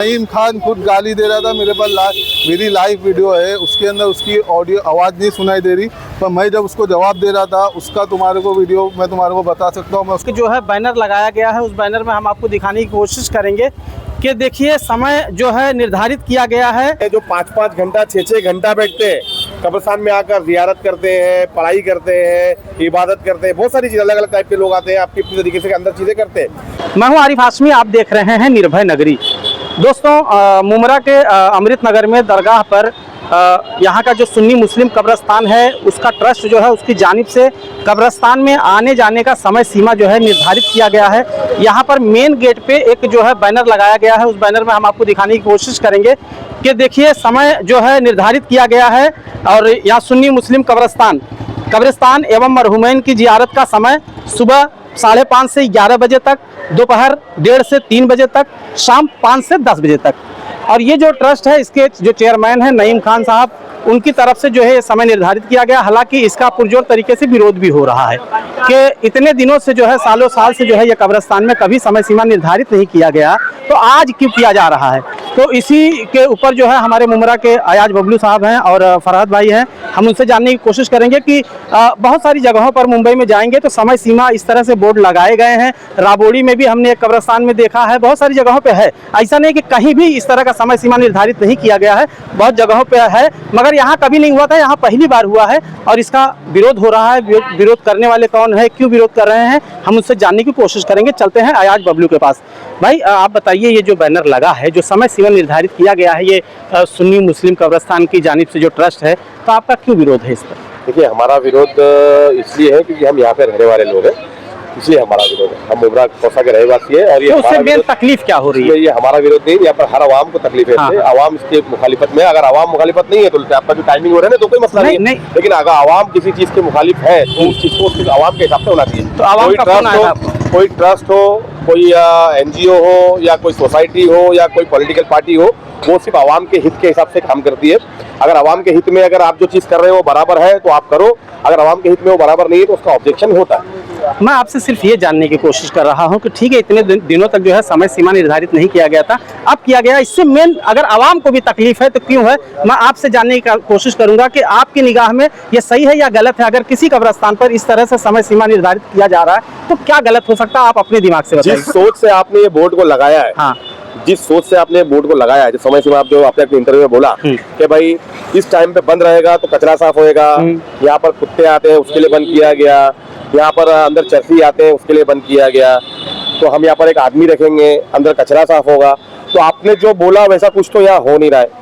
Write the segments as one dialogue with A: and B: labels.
A: नईम खान खुद गाली दे रहा था मेरे पास। मेरी लाइव वीडियो है, उसके अंदर उसकी ऑडियो आवाज़ नहीं सुनाई दे रही, पर मैं जब उसको जवाब दे रहा था उसका तुम्हारे को वीडियो मैं तुम्हारे को बता सकता हूँ। मैं उसके
B: जो है बैनर लगाया गया है, उस बैनर में हम आपको दिखाने की कोशिश करेंगे कि देखिए समय जो है निर्धारित किया गया है।
C: जो 5-5 घंटा 6-6 घंटा बैठते हैं कब्रिस्तान में आकर जियारत करते हैं, पढ़ाई करते हैं, इबादत करते हैं, बहुत सारी चीज़ अलग अलग टाइप के लोग आते हैं, आपकी अपनी तरीके से अंदर चीज़ें करते हैं।
B: मैं हूँ आरिफ हाशमी, आप देख रहे हैं निर्भय नगरी। दोस्तों मुमरा के अमृत नगर में दरगाह पर यहाँ का जो सुन्नी मुस्लिम कब्रिस्तान है उसका ट्रस्ट जो है उसकी जानिब से कब्रिस्तान में आने जाने का समय सीमा जो है निर्धारित किया गया है। यहाँ पर मेन गेट पे एक जो है बैनर लगाया गया है, उस बैनर में हम आपको दिखाने की कोशिश करेंगे कि देखिए समय जो है निर्धारित किया गया है और यहाँ सुन्नी मुस्लिम कब्रिस्तान एवं मरहुमैन की जियारत का समय सुबह 5:30 से 11 बजे तक, दोपहर 1:30 से 3 बजे तक, शाम 5 से 10 बजे तक। और ये जो ट्रस्ट है इसके जो चेयरमैन हैं नईम खान साहब, उनकी तरफ से जो है ये समय निर्धारित किया गया। हालांकि इसका पुरजोर तरीके से विरोध भी हो रहा है कि इतने दिनों से जो है सालों साल से जो है ये कब्रिस्तान में कभी समय सीमा निर्धारित नहीं किया गया, तो आज क्यों किया जा रहा है। तो इसी के ऊपर जो है हमारे मुमरा के अयाज बबलू साहब हैं और फरहत भाई हैं, हम उनसे जानने की कोशिश करेंगे कि बहुत सारी जगहों पर मुंबई में जाएंगे तो समय सीमा इस तरह से बोर्ड लगाए गए हैं। राबोड़ी में भी हमने एक कब्रिस्तान में देखा है, बहुत सारी जगहों पे है। ऐसा नहीं कि कहीं भी इस तरह का समय सीमा निर्धारित नहीं किया गया है, बहुत जगहों पे है, मगर यहाँ कभी नहीं हुआ था, यहाँ पहली बार हुआ है और इसका विरोध हो रहा है। विरोध करने वाले कौन है, क्यों विरोध कर रहे हैं, हम उससे जानने की कोशिश करेंगे। चलते हैं अयाज बबलू के पास। भाई आप बताइए, ये जो बैनर लगा है, जो समय सीमा निर्धारित किया गया है, ये सुन्नी मुस्लिम कब्रिस्तान की जानिब से जो ट्रस्ट है, तो आपका क्यों विरोध है इस पर?
C: देखिए, हमारा विरोध इसलिए है क्योंकि हम यहाँ पे रहने वाले लोग हैं, इसलिए हमारा विरोध है। हम मुमरा कौसा के रहवासी है और ये
B: तो तकलीफ क्या हो रही है?
C: ये हमारा विरोध नहीं, यहाँ पर हर आवाम को तकलीफ है। आवाम इसके मुखालिफत में, अगर आवाम मुखालिफत नहीं है तो आपका जो टाइमिंग हो रहा है ना तो कोई मसला नहीं, लेकिन अगर आवाम किसी चीज के मुखालिफ है तो उस चीज को आवाम के हिसाब से होना चाहिए।
B: तो आवाम का
C: कोई ट्रस्ट हो, कोई NGO हो या कोई सोसाइटी हो या कोई पॉलिटिकल पार्टी हो, वो सिर्फ आवाम के हित के हिसाब से काम करती है। अगर आवाम के हित में अगर आप जो चीज़ कर रहे हो वो बराबर है तो आप करो, अगर आवाम के हित में वो बराबर नहीं है तो उसका ऑब्जेक्शन होता है।
B: मैं आपसे सिर्फ ये जानने की कोशिश कर रहा हूँ कि ठीक है, इतने दिनों तक जो है समय सीमा निर्धारित नहीं किया गया था, अब किया गया, इससे मेन अगर आवाम को भी तकलीफ है तो क्यों है? मैं आपसे जानने की कोशिश करूंगा कि आपकी निगाह में ये सही है या गलत है। अगर किसी कब्रिस्तान पर इस तरह से समय सीमा निर्धारित किया जा रहा है तो क्या गलत हो सकता है, आप अपने दिमाग से बताइए।
C: जिस सोच से आपने ये बोर्ड को लगाया है, हाँ, जिस सोच से आपने बोर्ड को लगाया है, जो समय सीमा आप जो आपने अपने इंटरव्यू में बोला कि भाई इस टाइम पे बंद रहेगा तो कचरा साफ होएगा, यहाँ पर कुत्ते आते हैं उसके लिए बंद किया गया, यहाँ पर अंदर चरसी आते हैं उसके लिए बंद किया गया, तो हम यहाँ पर एक आदमी रखेंगे, अंदर कचरा साफ होगा। तो आपने जो बोला वैसा कुछ तो यहाँ हो नहीं रहा है,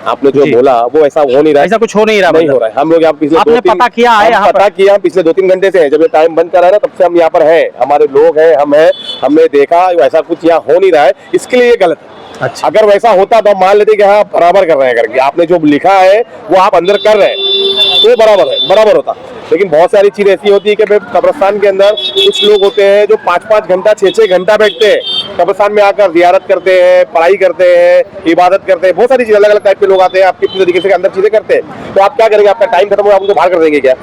C: आपने जो बोला वो ऐसा हो नहीं रहा है,
B: ऐसा कुछ हो नहीं रहा,
C: नहीं हो रहा है। हम लोग यहाँ पिछले
B: पता किया है,
C: पता किया पिछले 2-3 घंटे से, जब ये टाइम बंद करा है ना तब से हम यहाँ पर है, हमारे लोग हैं, हम हैं, हमने देखा ऐसा कुछ यहाँ हो नहीं रहा है, इसके लिए ये गलत है। अच्छा, अगर वैसा होता तो हम मान लेते कि हाँ बराबर कर रहे हैं करके, आपने जो लिखा है वो आप अंदर कर रहे हैं तो बराबर होता। लेकिन बहुत सारी चीज़ ऐसी होती है कि कब्रिस्तान के अंदर कुछ लोग होते हैं जो 5-5 घंटा 6-6 घंटा बैठते हैं कब्रिस्तान में आकर जियारत करते हैं, पढ़ाई करते हैं, इबादत करते हैं, बहुत सारी चीज़ अलग अलग टाइप के लोग आते हैं, आपकी अपनी तरीके से अंदर चीज़ें करते हैं। तो आप क्या करेंगे? आपका टाइम खत्म हो, आप उनको बाहर कर देंगे क्या?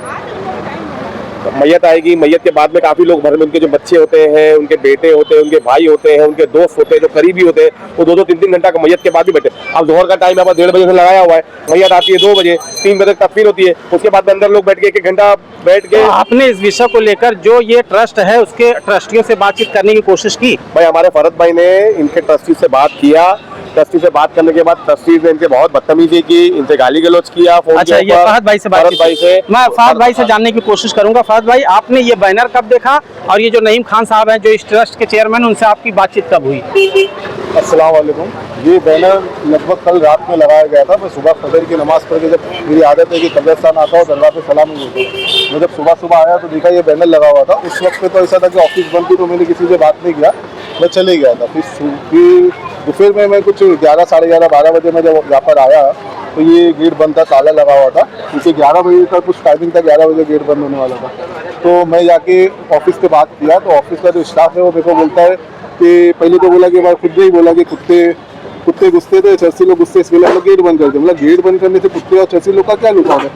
C: मैयत आएगी, मैयत के बाद में काफी लोग घर में उनके जो बच्चे होते हैं, उनके बेटे होते हैं, उनके भाई होते हैं, उनके दोस्त होते हैं, जो करीबी होते हैं, वो 2-2, 3-3 घंटा का मैयत के बाद भी बैठे। अब जोहर का टाइम यहाँ पर 1:30 बजे से लगाया हुआ है, मैयत आती है 2 बजे, 3 बजे तक तकफीर होती है, उसके बाद में अंदर लोग बैठ के 1-1 घंटा बैठ के।
B: आपने इस विषय को लेकर जो ये ट्रस्ट है उसके ट्रस्टियों से बातचीत करने की कोशिश की?
C: भाई हमारे फरहत भाई ने इनके ट्रस्टी से बात किया, ट्रस्टी से बात करने के बाद ट्रस्टी ने इनसे बहुत बदतमीजी की, इनसे गाली गलौज किया।
B: अच्छा, ये फहद भाई से मैं फहद भाई से जानने की कोशिश करूंगा। फहद भाई, आपने ये बैनर कब देखा और ये जो नईम खान साहब हैं जो इस ट्रस्ट के चेयरमैन, उनसे आपकी बातचीत कब हुई?
A: अस्सलाम वालेकुम। ये बैनर लगभग कल रात में लगाया गया था। मैं सुबह फजर की नमाज़ पढ़ के, जब मेरी आदत है कि कब्रिस्तान आता हूँ दरगाह पे सलाम नहीं होती, मैं जब सुबह आया तो देखा ये बैनर लगा हुआ था। उस वक्त पे तो ऐसा था कि ऑफिस बंद थी तो मैंने किसी से बात नहीं किया, मैं चले गया था। फिर दोपहर में मैं कुछ 11, साढ़े 11, 12 बजे मैं जब यहाँ पर आया तो ये गेट बंद था, ताला लगा हुआ था, क्योंकि 11 बजे का कुछ टाइमिंग था, 11 बजे गेट बंद होने वाला था। तो मैं जाके ऑफिस से बात किया तो ऑफिस का जो स्टाफ है वो मेरे को बोलता है कि पहले तो बोला कि मैं खुद ही बोला कि कुत्ते घुसते थे, चर्सी लोग घुसते, इसके लिए गेट बंद कर दिया। मतलब गेट बंद करने से कुत्ते और चर्सी लोग का क्या लुकाव है?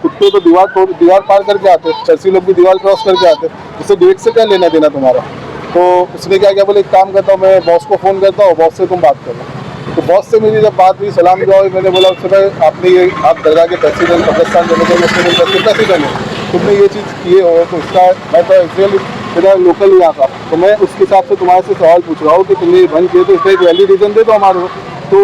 A: कुत्ते तो दीवार पार करके आते, चर्सी लोग भी दीवार क्रॉस करके आते, उससे गेट से क्या लेना देना तुम्हारा? तो उसने क्या बोले, एक काम करता हूँ, मैं बॉस को फ़ोन करता हूँ, बॉस से तुम बात करो। तो बॉस से मेरी जब बात हुई, सलाम दुआ हुई, मैंने बोला उससे भाई आपने ये आप दरगाह के प्रेसिडेंट कब्रिस्तान जमीयत मुस्लिमीन ट्रस्ट के प्रेसिडेंट है, तुमने ये चीज़ किए हो तो उसका मैं तो एक्चुअली मेरा लोकल यहाँ का, तो मैं उसके हिसाब से तुम्हारे से सवाल पूछ रहा हूँ कि तुमने ये बंद किए तो इसका एक वैलिड रीज़न दे दो हमारे को। तो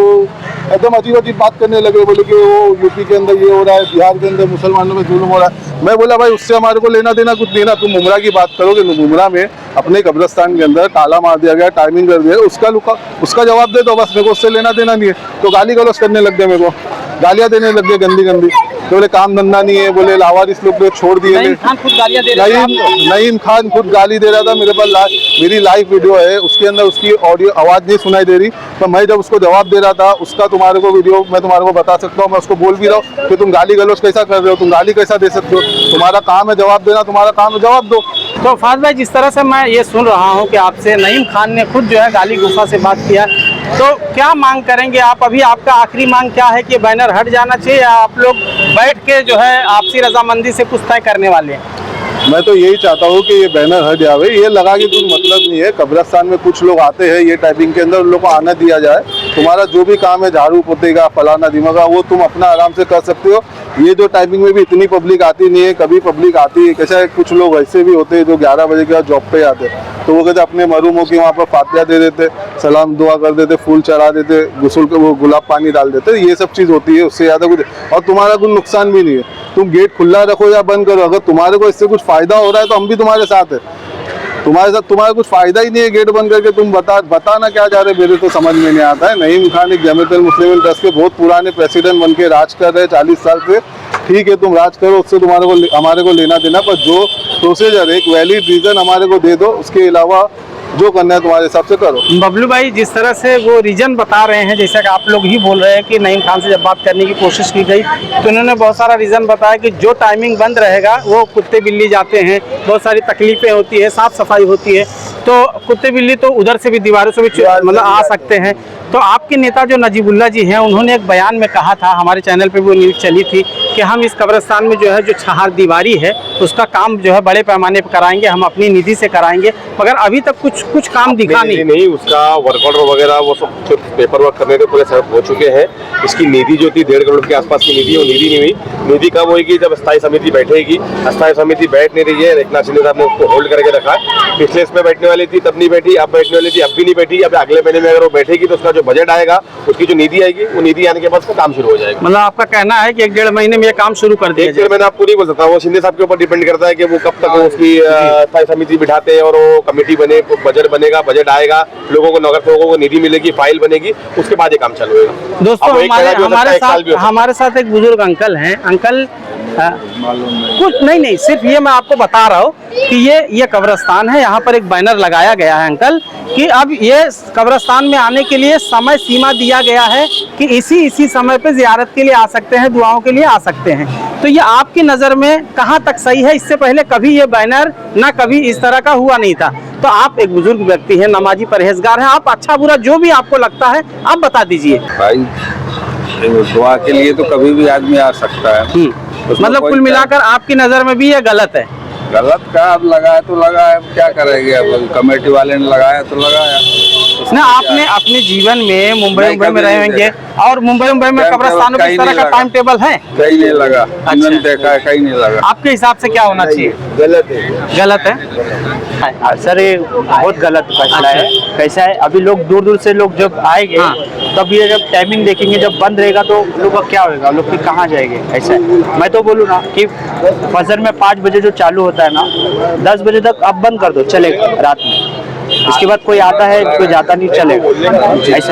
A: एकदम अजीब अजीब बात करने लगे, बोले कि वो यूपी के अंदर ये हो रहा है, बिहार के अंदर मुसलमानों में जुल्म हो रहा है। मैं बोला भाई उससे हमारे को लेना देना कुछ नहीं ना, तुम मुमरा की बात करोगे, मुमरा में अपने कब्रिस्तान के अंदर ताला मार दिया गया, टाइमिंग कर दिया, उसका जवाब दे दो बस, मेरे को उससे लेना देना नहीं है। तो गाली गलौज करने लग गए, मेरे को गालियाँ देने लग गए गंदी गंदी, तो बोले काम धंधा नहीं है, बोले लावारिस लोग छोड़ दिए।
B: नईम खान खुद गालियां दे रहे थे।
A: नईम खान खुद गाली दे रहा था, मेरे पास मेरी लाइव वीडियो है, उसके अंदर उसकी ऑडियो आवाज़ नहीं सुनाई दे रही, तो मैं जब उसको जवाब दे रहा था उसका तुम्हारे को वीडियो मैं तुम्हारे को बता सकता हूँ। मैं उसको बोल भी रहा हूँ कि तुम गाली गलौज कैसा कर रहे हो, तुम गाली कैसा दे सकते हो, तुम्हारा काम है जवाब देना, तुम्हारा काम है जवाब दो।
B: तो फाज भाई, जिस तरह से मैं ये सुन रहा हूँ कि आपसे नईम खान ने खुद जो है गाली गुस्सा से बात किया, तो क्या मांग करेंगे आप? अभी आपका आखिरी मांग क्या है कि बैनर हट जाना चाहिए या आप लोग बैठ के जो है आपसी रजामंदी से कुछ तय करने वाले हैं?
A: मैं तो यही चाहता हूँ कि ये बैनर हट जावे, ये लगा के कुछ मतलब नहीं है। कब्रिस्तान में कुछ लोग आते हैं ये टाइपिंग के अंदर, उन लोग को आना दिया जाए। तुम्हारा जो भी काम है, झाड़ू पोतेगा, फलाना दिमागा, वो तुम अपना आराम से कर सकते हो। ये जो टाइपिंग में भी इतनी पब्लिक आती नहीं है, कभी पब्लिक आती है। कैसा है, कुछ लोग ऐसे भी होते हैं जो 11 बजे के बाद जॉब पे आते हैं, तो वो कहते अपने मरूमों की वहाँ पर फातिहा दे देते, सलाम दुआ कर देते, फूल चढ़ा देते, गुस्ल के वो गुलाब पानी डाल देते, ये सब चीज़ होती है। उससे ज़्यादा कुछ, और तुम्हारा कुछ नुकसान भी नहीं है। तुम गेट खुला रखो या बंद करो, अगर तुम्हारे को इससे कुछ फ़ायदा हो रहा है तो हम भी तुम्हारे साथ है। तुम्हारे साथ तुम्हारा कुछ फ़ायदा ही नहीं है गेट बंद करके, तुम बताना क्या चाह रहे, मेरे तो समझ में नहीं आता है। नईम खान एक जमीयत मुस्लिमीन ट्रस्ट के बहुत पुराने प्रेसिडेंट बन के राज कर रहे 40 साल से। ठीक है, तुम राज करो, उससे तुम्हारे को हमारे को लेना देना, पर जो प्रोसीजर है, एक वैलिड रीज़न हमारे को दे दो, उसके अलावा जो करना है तुम्हारे हिसाब से करो।
B: बबलू भाई, जिस तरह से वो रीजन बता रहे हैं, जैसा कि आप लोग ही बोल रहे हैं कि नईम खान से जब बात करने की कोशिश की गई तो उन्होंने बहुत सारा रीज़न बताया कि जो टाइमिंग बंद रहेगा वो कुत्ते बिल्ली जाते हैं, बहुत सारी तकलीफ़ें होती है, साफ़ सफाई होती है, तो कुत्ते बिल्ली तो उधर से भी दीवारों से भी मतलब आ सकते हैं। तो आपके नेता जो नजीबुल्ला जी हैं, उन्होंने एक बयान में कहा था, हमारे चैनल पे वो न्यूज़ चली थी कि हम इस कब्रिस्तान में जो है जो चहार दीवारी है उसका काम जो है बड़े पैमाने पर कराएंगे, हम अपनी निधि से कराएंगे, मगर अभी तक कुछ काम दिखा नहीं।
C: उसका वर्क ऑर्डर वगैरह वो सब पेपर वर्क करने के पूरे सब हो चुके हैं। इसकी निधि जो थी 1.5 करोड़ के आसपास की निधि, वो निधि नहीं हुई। निधि कब होगी? जब स्थायी समिति बैठेगी। स्थायी समिति बैठ नहीं रही है, एक नाथ शिंदे साहब ने उसको होल्ड करके रखा है। पिछले इसमें बैठने वाली थी, तब नहीं बैठी, अब बैठने वाली थी, अब भी नहीं बैठी। अब अगले महीने में अगर वो बैठेगी तो उसका जो बजट आएगा, उसकी जो निधि आएगी, वो निधि आने के बाद उसका काम शुरू हो जाएगा।
B: मतलब आपका कहना है कि 1-1.5 महीने में ये काम शुरू कर दिया जाए?
C: 1-1.5 महीने आपको नहीं बोल सकता, वो शिंदे साहब के ऊपर डिपेंड करता है कि वो कब तक उसकी स्थायी समिति बिठाते हैं और वो कमेटी बने, बजट बनेगा, बजट आएगा, लोगों को नगर सेवकों को निधि मिलेगी, फाइल बनेगी, उसके बाद ये काम चालू होगा।
B: दोस्तों, हमारे साथ एक बुजुर्ग अंकल हैं। अंकल कुछ नहीं, सिर्फ ये मैं आपको बता रहा हूँ कि ये कब्रिस्तान है, यहाँ पर एक बैनर लगाया गया है अंकल कि अब ये कब्रिस्तान में आने के लिए समय सीमा दिया गया है कि इसी समय पे जियारत के लिए आ सकते हैं, दुआओं के लिए आ सकते हैं। तो ये आपकी नज़र में कहाँ तक सही है? इससे पहले कभी ये बैनर ना कभी इस तरह का हुआ नहीं था। तो आप एक बुजुर्ग व्यक्ति हैं, नमाजी परहेजगार हैं, आप अच्छा बुरा जो भी आपको लगता है आप बता दीजिए।
D: भाई दुआ के लिए तो कभी भी आदमी आ सकता है।
B: मतलब कुल मिलाकर आपकी नज़र में भी ये गलत है?
D: गलत का अब लगाया तो लगाया, अब क्या करेंगे, अब कमेटी वाले ने लगाया तो लगाया।
B: ना आपने अपने जीवन में मुंबई में रहे होंगे और मुंबई में कब्रिस्तानों की तरह का टाइम टेबल है?
D: कहीं नहीं लगा। मैंने देखा है, कहीं नहीं लगा।
B: आपके हिसाब से क्या होना चाहिए?
C: गलत है।
B: गलत है
E: सर, ये बहुत गलत फैसला है। कैसा है, अभी लोग दूर से लोग जब आएंगे तब ये जब टाइमिंग देखेंगे, जब बंद रहेगा तो लोग का क्या होगा, लोग फिर कहाँ जाएंगे? ऐसा है, मैं तो बोलूँ ना कि फजर में 5 बजे जो चालू होता है ना, 10 बजे तक आप बंद कर दो, चलेगा रात में। इसके बाद कोई आता है, कोई जाता नहीं, चलेगा। ऐसा